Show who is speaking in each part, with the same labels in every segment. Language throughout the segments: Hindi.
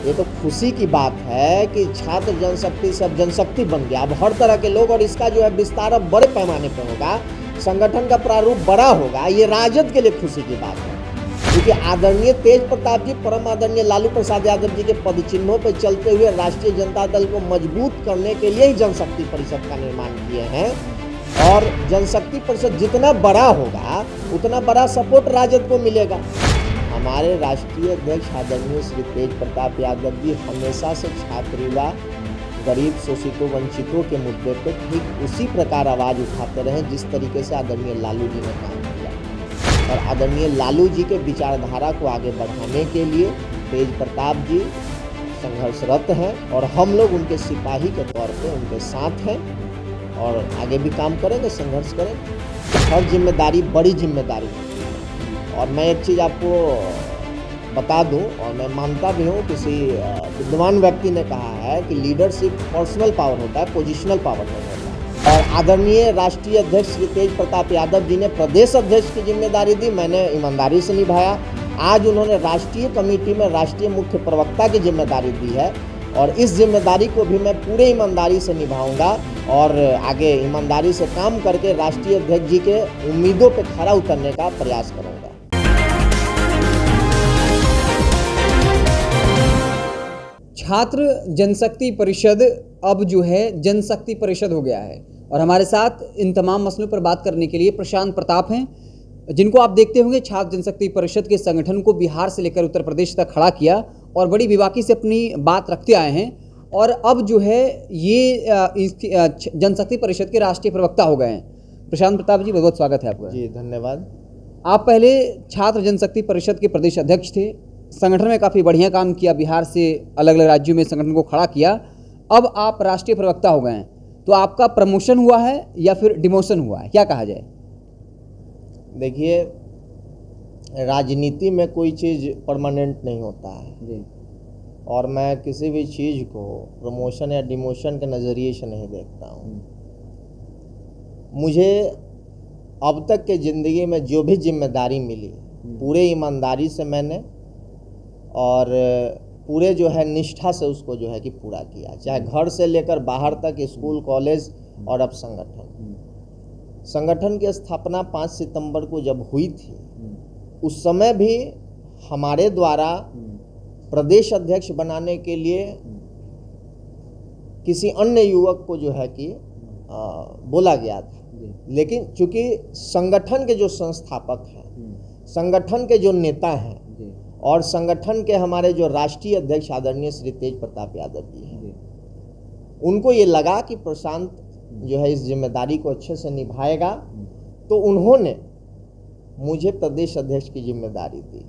Speaker 1: ये तो खुशी की बात है कि छात्र जनशक्ति सब जनशक्ति बन गया। अब हर तरह के लोग, और इसका जो है विस्तार अब बड़े पैमाने पर होगा, संगठन का प्रारूप बड़ा होगा। ये राजद के लिए खुशी की बात है, क्योंकि आदरणीय तेज प्रताप जी, परम आदरणीय लालू प्रसाद यादव जी के पद चिन्हों पर चलते हुए राष्ट्रीय जनता दल को मजबूत करने के लिए ही जनशक्ति परिषद का निर्माण किए हैं। और जनशक्ति परिषद जितना बड़ा होगा उतना बड़ा सपोर्ट राजद को मिलेगा। हमारे राष्ट्रीय अध्यक्ष आदरणीय श्री तेज प्रताप यादव जी हमेशा से छात्र, युवा, गरीब, शोषितों, वंचितों के मुद्दे पर ठीक उसी प्रकार आवाज़ उठाते रहे जिस तरीके से आदरणीय लालू जी ने काम किया। और आदरणीय लालू जी के विचारधारा को आगे बढ़ाने के लिए तेज प्रताप जी संघर्षरत हैं और हम लोग उनके सिपाही के तौर पे उनके साथ हैं और आगे भी काम करेंगे, संघर्ष करेंगे। हर जिम्मेदारी बड़ी जिम्मेदारी है। और मैं एक चीज़ आपको बता दूं, और मैं मानता भी हूं, किसी विद्वान व्यक्ति ने कहा है कि लीडरशिप पर्सनल पावर होता है, पोजिशनल पावर नहीं होता। और आदरणीय राष्ट्रीय अध्यक्ष श्री तेज प्रताप यादव जी ने प्रदेश अध्यक्ष की जिम्मेदारी दी, मैंने ईमानदारी से निभाया। आज उन्होंने राष्ट्रीय कमेटी में राष्ट्रीय मुख्य प्रवक्ता की जिम्मेदारी दी है और इस जिम्मेदारी को भी मैं पूरे ईमानदारी से निभाऊंगा और आगे ईमानदारी से काम करके राष्ट्रीय अध्यक्ष जी के उम्मीदों पर खरा उतरने का प्रयास करूंगा।
Speaker 2: छात्र जनशक्ति परिषद अब जो है जनशक्ति परिषद हो गया है और हमारे साथ इन तमाम मसलों पर बात करने के लिए प्रशांत प्रताप हैं, जिनको आप देखते होंगे छात्र जनशक्ति परिषद के संगठन को बिहार से लेकर उत्तर प्रदेश तक खड़ा किया और बड़ी बेबाकी से अपनी बात रखते आए हैं और अब जो है ये जनशक्ति परिषद के राष्ट्रीय प्रवक्ता हो गए हैं। प्रशांत प्रताप जी, बहुत बहुत स्वागत है आपका।
Speaker 1: जी धन्यवाद।
Speaker 2: आप पहले छात्र जनशक्ति परिषद के प्रदेश अध्यक्ष थे, संगठन में काफ़ी बढ़िया काम किया, बिहार से अलग अलग राज्यों में संगठन को खड़ा किया, अब आप राष्ट्रीय प्रवक्ता हो गए हैं, तो आपका प्रमोशन हुआ है या फिर डिमोशन हुआ है, क्या कहा जाए?
Speaker 1: देखिए, राजनीति में कोई चीज़ परमानेंट नहीं होता है
Speaker 2: जी।
Speaker 1: और मैं किसी भी चीज़ को प्रमोशन या डिमोशन के नज़रिए से नहीं देखता हूँ। मुझे अब तक के ज़िंदगी में जो भी जिम्मेदारी मिली पूरे ईमानदारी से मैंने और पूरे जो है निष्ठा से उसको जो है कि पूरा किया, चाहे घर से लेकर बाहर तक, स्कूल, कॉलेज और अब संगठन की स्थापना 5 सितंबर को जब हुई थी, उस समय भी हमारे द्वारा प्रदेश अध्यक्ष बनाने के लिए किसी अन्य युवक को जो है कि बोला गया था, लेकिन चूंकि संगठन के जो संस्थापक हैं, संगठन के जो नेता हैं और संगठन के हमारे जो राष्ट्रीय अध्यक्ष आदरणीय श्री तेज प्रताप यादव जी हैं, उनको ये लगा कि प्रशांत जो है इस जिम्मेदारी को अच्छे से निभाएगा, तो उन्होंने मुझे प्रदेश अध्यक्ष की जिम्मेदारी दी।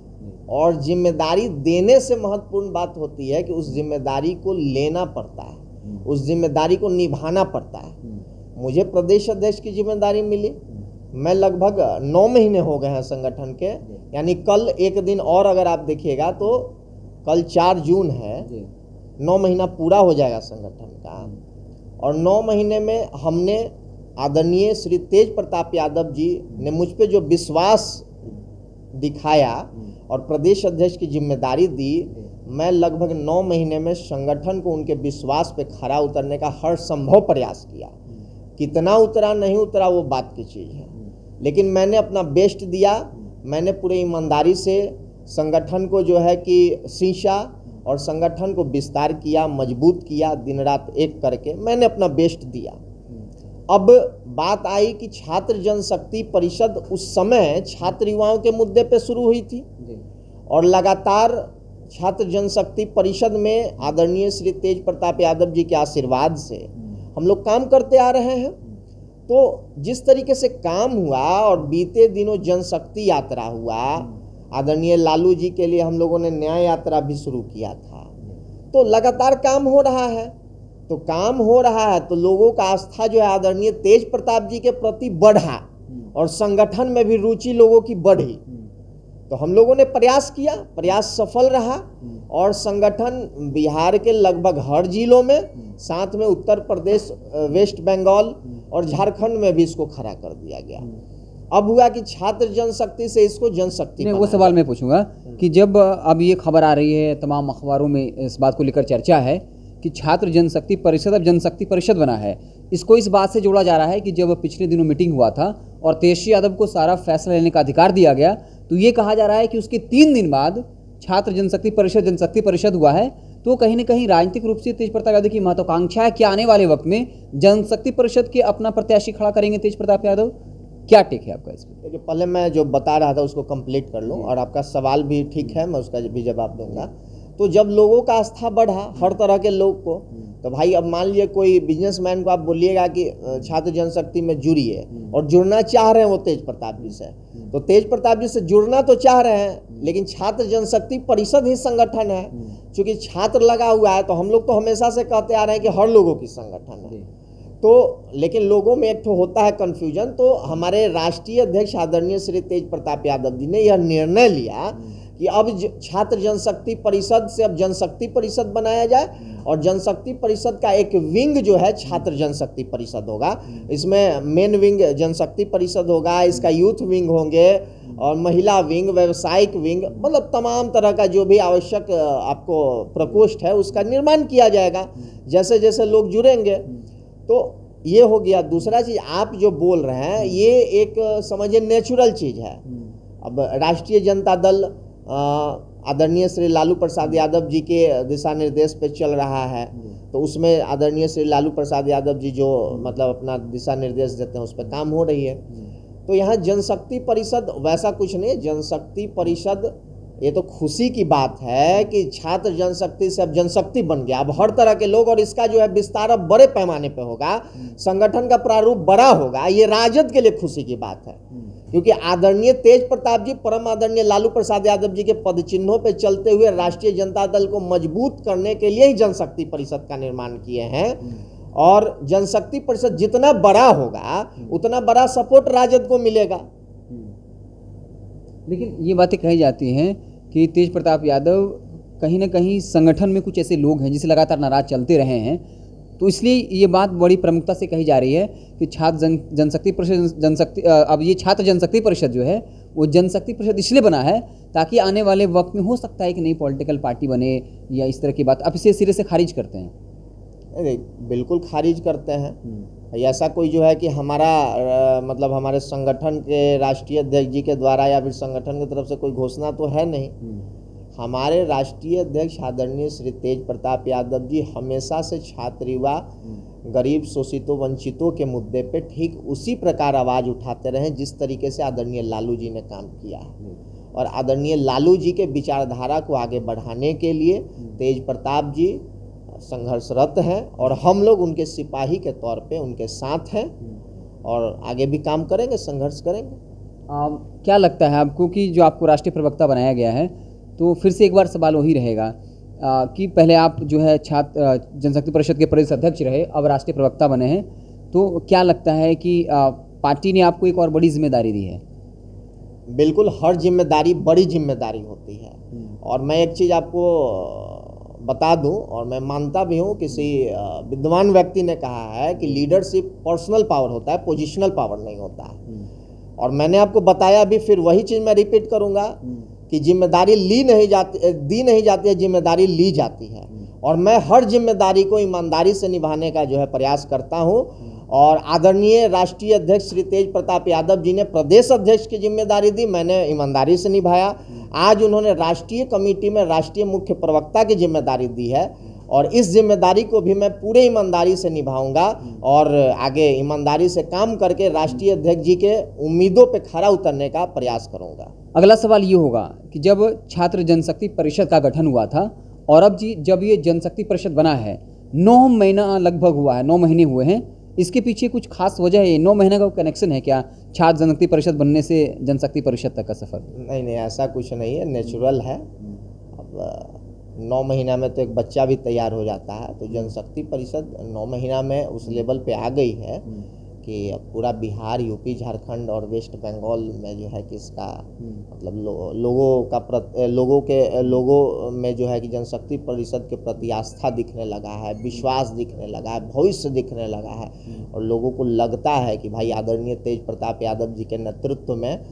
Speaker 1: और जिम्मेदारी देने से महत्वपूर्ण बात होती है कि उस जिम्मेदारी को लेना पड़ता है, उस जिम्मेदारी को निभाना पड़ता है। मुझे प्रदेश अध्यक्ष की जिम्मेदारी मिली, मैं लगभग 9 महीने हो गए हैं संगठन के, यानी कल एक दिन और अगर आप देखिएगा तो कल 4 जून है, 9 महीना पूरा हो जाएगा संगठन का। और 9 महीने में हमने आदरणीय श्री तेज प्रताप यादव जी ने मुझ पे जो विश्वास दिखाया और प्रदेश अध्यक्ष की जिम्मेदारी दी, मैं लगभग 9 महीने में संगठन को उनके विश्वास पे खरा उतरने का हर संभव प्रयास किया। कितना उतरा नहीं उतरा वो बात की चीज़ है, लेकिन मैंने अपना बेस्ट दिया। मैंने पूरे ईमानदारी से संगठन को जो है कि सींचा और संगठन को विस्तार किया, मजबूत किया, दिन रात एक करके मैंने अपना बेस्ट दिया। अब बात आई कि छात्र जनशक्ति परिषद उस समय छात्र युवाओं के मुद्दे पे शुरू हुई थी और लगातार छात्र जनशक्ति परिषद में आदरणीय श्री तेज प्रताप यादव जी के आशीर्वाद से हम लोग काम करते आ रहे हैं। तो जिस तरीके से काम हुआ और बीते दिनों जनशक्ति यात्रा हुआ, आदरणीय लालू जी के लिए हम लोगों ने न्याय यात्रा भी शुरू किया था, तो लगातार काम हो रहा है। तो काम हो रहा है तो लोगों का आस्था जो है आदरणीय तेज प्रताप जी के प्रति बढ़ा और संगठन में भी रुचि लोगों की बढ़ी। तो हम लोगों ने प्रयास किया, प्रयास सफल रहा और संगठन बिहार के लगभग हर जिलों में, साथ में उत्तर प्रदेश, वेस्ट बंगाल और झारखंड में भी इसको खड़ा कर दिया गया। अब हुआ कि छात्र जनशक्ति से इसको जनशक्ति,
Speaker 2: वो सवाल मैं पूछूंगा, कि जब अब ये खबर आ रही है, तमाम अखबारों में इस बात को लेकर चर्चा है कि छात्र जनशक्ति परिषद अब जनशक्ति परिषद बना है। इसको इस बात से जोड़ा जा रहा है कि जब पिछले दिनों मीटिंग हुआ था और तेजस्वी यादव को सारा फैसला लेने का अधिकार दिया गया, तो ये कहा जा रहा है कि उसके 3 दिन बाद छात्र जनशक्ति परिषद हुआ है। तो कहीं ना कहीं राजनीतिक रूप से तेज प्रताप यादव की महत्वाकांक्षा है कि आने वाले वक्त में जनशक्ति परिषद के अपना प्रत्याशी खड़ा करेंगे तेज प्रताप यादव। क्या टेक है आपका इसमें?
Speaker 1: देखिए, पहले मैं जो बता रहा था उसको कंप्लीट कर लूँ, और आपका सवाल भी ठीक है, मैं उसका भी जवाब दूंगा। तो जब लोगों का आस्था बढ़ा, हर तरह के लोग को, तो भाई अब मान लीजिए कोई बिजनेसमैन को आप बोलिएगा कि छात्र जनशक्ति में जुड़िए, और जुड़ना चाह रहे हैं वो तेज प्रताप जी से, तो तेज प्रताप जी से जुड़ना तो चाह रहे हैं, लेकिन छात्र जनशक्ति परिषद ही संगठन है। क्योंकि छात्र लगा हुआ है, तो हम लोग तो हमेशा से कहते आ रहे हैं कि हर लोगों की संगठन है। तो लेकिन लोगों में एक तो होता है कन्फ्यूजन। तो हमारे राष्ट्रीय अध्यक्ष आदरणीय श्री तेज प्रताप यादव जी ने यह निर्णय लिया कि अब छात्र जनशक्ति परिषद से अब जनशक्ति परिषद बनाया जाए, और जनशक्ति परिषद का एक विंग जो है छात्र जनशक्ति परिषद होगा। इसमें मेन विंग जनशक्ति परिषद होगा, इसका यूथ विंग होंगे, और महिला विंग, व्यावसायिक विंग, मतलब तमाम तरह का जो भी आवश्यक आपको प्रकोष्ठ है उसका निर्माण किया जाएगा जैसे जैसे लोग जुड़ेंगे। तो ये हो गया। दूसरा चीज़ आप जो बोल रहे हैं, ये एक समझिए नेचुरल चीज़ है। अब राष्ट्रीय जनता दल आदरणीय श्री लालू प्रसाद यादव जी के दिशा निर्देश पे चल रहा है, तो उसमें आदरणीय श्री लालू प्रसाद यादव जी जो मतलब अपना दिशा निर्देश देते हैं उस पर काम हो रही है। तो यहाँ जनशक्ति परिषद वैसा कुछ नहीं है। जनशक्ति परिषद, ये तो खुशी की बात है कि छात्र जनशक्ति से अब जनशक्ति बन गया, अब हर तरह के लोग, और इसका जो है विस्तार अब बड़े पैमाने पे होगा, संगठन का प्रारूप बड़ा होगा। ये राजद के लिए खुशी की बात है, क्योंकि आदरणीय तेज प्रताप जी परम आदरणीय लालू प्रसाद यादव जी के पद चिन्हों पे चलते हुए राष्ट्रीय जनता दल को मजबूत करने के लिए ही जनशक्ति परिषद का निर्माण किए हैं। और जनशक्ति परिषद जितना बड़ा होगा उतना बड़ा सपोर्ट राजद को मिलेगा।
Speaker 2: लेकिन ये बातें कही जाती हैं कि तेज प्रताप यादव कहीं ना कहीं संगठन में कुछ ऐसे लोग हैं जिसे लगातार नाराज चलते रहे हैं, तो इसलिए ये बात बड़ी प्रमुखता से कही जा रही है कि छात्र जनशक्ति परिषद अब ये छात्र जनशक्ति परिषद जो है वो जनशक्ति परिषद इसलिए बना है ताकि आने वाले वक्त में हो सकता है कि नई पॉलिटिकल पार्टी बने या इस तरह की बात। अब इसे सिरे से खारिज करते हैं?
Speaker 1: बिल्कुल खारिज करते हैं। ऐसा कोई जो है कि हमारा मतलब हमारे संगठन के राष्ट्रीय अध्यक्ष जी के द्वारा या फिर संगठन की तरफ से कोई घोषणा तो है नहीं। हमारे राष्ट्रीय अध्यक्ष आदरणीय श्री तेज प्रताप यादव जी हमेशा से छात्र, युवा, गरीब, शोषितों, वंचितों के मुद्दे पे ठीक उसी प्रकार आवाज़ उठाते रहे जिस तरीके से आदरणीय लालू जी ने काम किया है। और आदरणीय लालू जी के विचारधारा को आगे बढ़ाने के लिए तेज प्रताप जी संघर्षरत हैं, और हम लोग उनके सिपाही के तौर पे उनके साथ हैं, और आगे भी काम करेंगे, संघर्ष करेंगे।
Speaker 2: क्या लगता है आपको कि जो आपको राष्ट्रीय प्रवक्ता बनाया गया है, तो फिर से एक बार सवाल वही रहेगा कि पहले आप जो है छात्र जनशक्ति परिषद के प्रदेश अध्यक्ष रहे, अब राष्ट्रीय प्रवक्ता बने हैं, तो क्या लगता है कि पार्टी ने आपको एक और बड़ी जिम्मेदारी दी है?
Speaker 1: बिल्कुल, हर जिम्मेदारी बड़ी जिम्मेदारी होती है। और मैं एक चीज़ आपको बता दूं, और मैं मानता भी हूं, किसी विद्वान व्यक्ति ने कहा है कि लीडरशिप पर्सनल पावर होता है, पोजिशनल पावर नहीं होता है। और मैंने आपको बताया भी, फिर वही चीज़ मैं रिपीट करूंगा कि जिम्मेदारी दी नहीं जाती है, जिम्मेदारी ली जाती है। और मैं हर जिम्मेदारी को ईमानदारी से निभाने का जो है प्रयास करता हूं। और आदरणीय राष्ट्रीय अध्यक्ष श्री तेज प्रताप यादव जी ने प्रदेश अध्यक्ष की जिम्मेदारी दी, मैंने ईमानदारी से निभाया। आज उन्होंने राष्ट्रीय कमेटी में राष्ट्रीय मुख्य प्रवक्ता की जिम्मेदारी दी है, और इस जिम्मेदारी को भी मैं पूरे ईमानदारी से निभाऊंगा, और आगे ईमानदारी से काम करके राष्ट्रीय अध्यक्ष जी के उम्मीदों पे खरा उतरने का प्रयास करूंगा।
Speaker 2: अगला सवाल ये होगा कि जब छात्र जनशक्ति परिषद का गठन हुआ था और अब जब ये जनशक्ति परिषद बना है, 9 महीना लगभग हुआ है, 9 महीने हुए हैं, इसके पीछे कुछ खास वजह है? 9 महीने का कनेक्शन है क्या छात्र जनशक्ति परिषद बनने से जनशक्ति परिषद तक का सफर?
Speaker 1: नहीं, ऐसा कुछ नहीं है, नेचुरल है। अब 9 महीना में तो एक बच्चा भी तैयार हो जाता है, तो जनशक्ति परिषद 9 महीना में उस लेवल पे आ गई है कि पूरा बिहार, यूपी, झारखंड और वेस्ट बंगाल में जो है कि इसका मतलब लोगों में जो है कि जनशक्ति परिषद के प्रति आस्था दिखने लगा है, विश्वास दिखने लगा है, भविष्य दिखने लगा है। और लोगों को लगता है कि भाई आदरणीय तेज प्रताप यादव जी के नेतृत्व में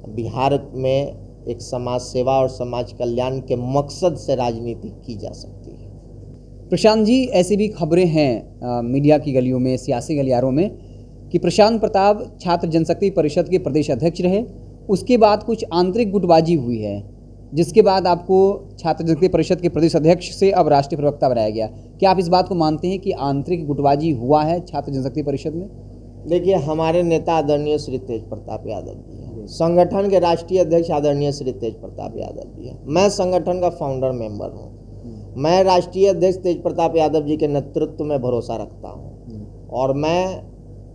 Speaker 1: बिहार में एक समाज सेवा और समाज कल्याण के मकसद से राजनीति की जा सकती है।
Speaker 2: प्रशांत जी, ऐसी भी खबरें हैं मीडिया की गलियों में, सियासी गलियारों में, कि प्रशांत प्रताप छात्र जनशक्ति परिषद के प्रदेश अध्यक्ष रहे, उसके बाद कुछ आंतरिक गुटबाजी हुई है, जिसके बाद आपको छात्र जनशक्ति परिषद के प्रदेश अध्यक्ष से अब राष्ट्रीय प्रवक्ता बनाया गया। क्या आप इस बात को मानते हैं कि आंतरिक गुटबाजी हुआ है छात्र जनशक्ति परिषद में?
Speaker 1: देखिए, हमारे नेता आदरणीय श्री तेज प्रताप यादव जी हैं, संगठन के राष्ट्रीय अध्यक्ष आदरणीय श्री तेज प्रताप यादव जी हैं। मैं संगठन का फाउंडर मेंबर हूँ। मैं राष्ट्रीय अध्यक्ष तेज प्रताप यादव जी के नेतृत्व में भरोसा रखता हूँ और मैं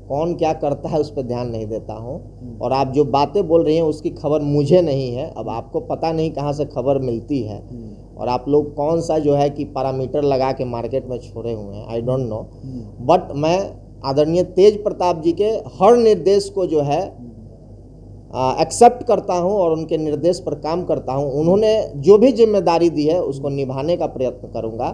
Speaker 1: कौन क्या करता है उस पर ध्यान नहीं देता हूँ। और आप जो बातें बोल रही हैं उसकी खबर मुझे नहीं है। अब आपको पता नहीं कहाँ से खबर मिलती है और आप लोग कौन सा जो है कि पैरामीटर लगा के मार्केट में छोड़े हुए हैं, आई डोंट नो। बट मैं आदरणीय तेज प्रताप जी के हर निर्देश को जो है एक्सेप्ट करता हूं और उनके निर्देश पर काम करता हूं। उन्होंने जो भी जिम्मेदारी दी है उसको निभाने का प्रयत्न करूंगा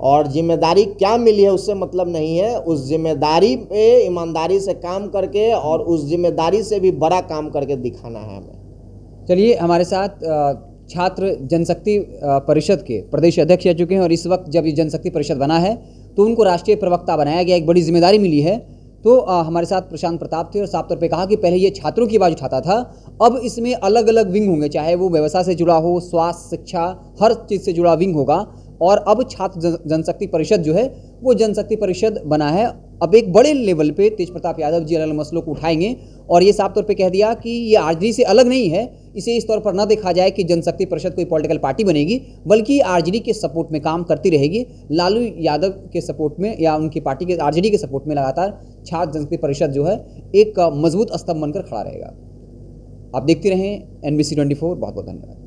Speaker 1: और जिम्मेदारी क्या मिली है उससे मतलब नहीं है, उस जिम्मेदारी पे ईमानदारी से काम करके और उस जिम्मेदारी से भी बड़ा काम करके दिखाना है हमें।
Speaker 2: चलिए, हमारे साथ छात्र जनशक्ति परिषद के प्रदेश अध्यक्ष रह चुके हैं और इस वक्त जब ये जनशक्ति परिषद बना है तो उनको राष्ट्रीय प्रवक्ता बनाया गया, एक बड़ी जिम्मेदारी मिली है। तो हमारे साथ प्रशांत प्रताप थे और साफ तौर पे कहा कि पहले ये छात्रों की आवाज़ उठाता था, अब इसमें अलग अलग विंग होंगे, चाहे वो व्यवसाय से जुड़ा हो, स्वास्थ्य, शिक्षा, हर चीज़ से जुड़ा विंग होगा। और अब छात्र जनशक्ति परिषद जो है वो जनशक्ति परिषद बना है। अब एक बड़े लेवल पे तेज प्रताप यादव जी अलग मसलों को उठाएंगे और ये साफ तौर पे कह दिया कि ये आरजेडी से अलग नहीं है। इसे इस तौर पर ना देखा जाए कि जनशक्ति परिषद कोई पॉलिटिकल पार्टी बनेगी, बल्कि आरजेडी के सपोर्ट में काम करती रहेगी। लालू यादव के सपोर्ट में या उनकी पार्टी के आरजेडी के सपोर्ट में लगातार छात्र जनशक्ति परिषद जो है एक मजबूत स्तंभ बनकर खड़ा रहेगा। आप देखते रहें NBC 24। बहुत बहुत धन्यवाद।